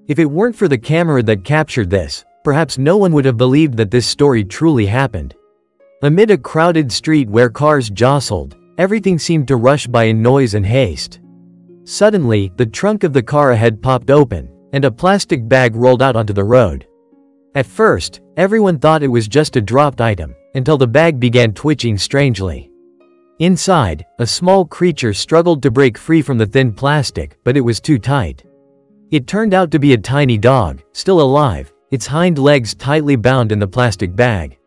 If it weren't for the camera that captured this, perhaps no one would have believed that this story truly happened. Amid a crowded street where cars jostled, everything seemed to rush by in noise and haste. Suddenly, the trunk of the car ahead popped open, and a plastic bag rolled out onto the road. At first, everyone thought it was just a dropped item, until the bag began twitching strangely. Inside, a small creature struggled to break free from the thin plastic, but it was too tight. It turned out to be a tiny dog, still alive, its hind legs tightly bound in the plastic bag.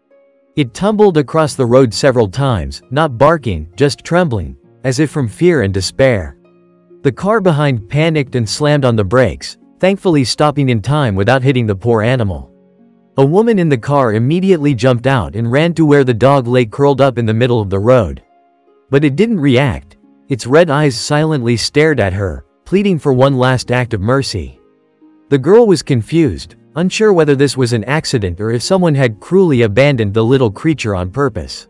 It tumbled across the road several times, not barking, just trembling, as if from fear and despair. The car behind panicked and slammed on the brakes, thankfully stopping in time without hitting the poor animal. A woman in the car immediately jumped out and ran to where the dog lay curled up in the middle of the road. But it didn't react. Its red eyes silently stared at her, pleading for one last act of mercy. The girl was confused, unsure whether this was an accident or if someone had cruelly abandoned the little creature on purpose.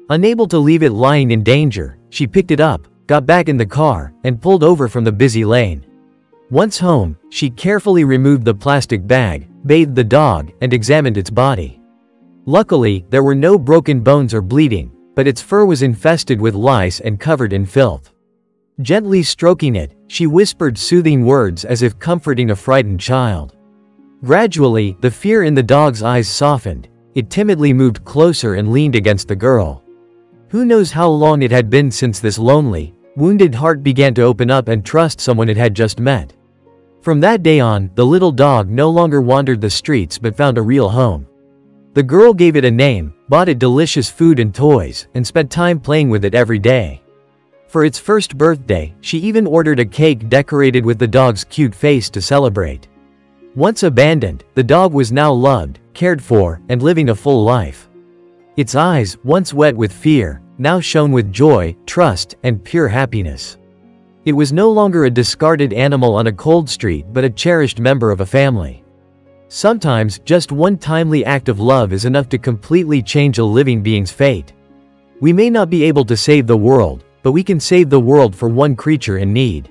Unable to leave it lying in danger, she picked it up, got back in the car, and pulled over from the busy lane. Once home, she carefully removed the plastic bag, bathed the dog, and examined its body. Luckily, there were no broken bones or bleeding, but its fur was infested with lice and covered in filth. Gently stroking it, she whispered soothing words as if comforting a frightened child. Gradually, the fear in the dog's eyes softened. It timidly moved closer and leaned against the girl. Who knows how long it had been since this lonely, wounded heart began to open up and trust someone it had just met. From that day on, the little dog no longer wandered the streets but found a real home. The girl gave it a name, bought it delicious food and toys, and spent time playing with it every day. For its first birthday, she even ordered a cake decorated with the dog's cute face to celebrate. Once abandoned, the dog was now loved, cared for, and living a full life. Its eyes, once wet with fear, now shone with joy, trust, and pure happiness. It was no longer a discarded animal on a cold street but a cherished member of a family. Sometimes, just one timely act of love is enough to completely change a living being's fate. We may not be able to save the world, but we can save the world for one creature in need.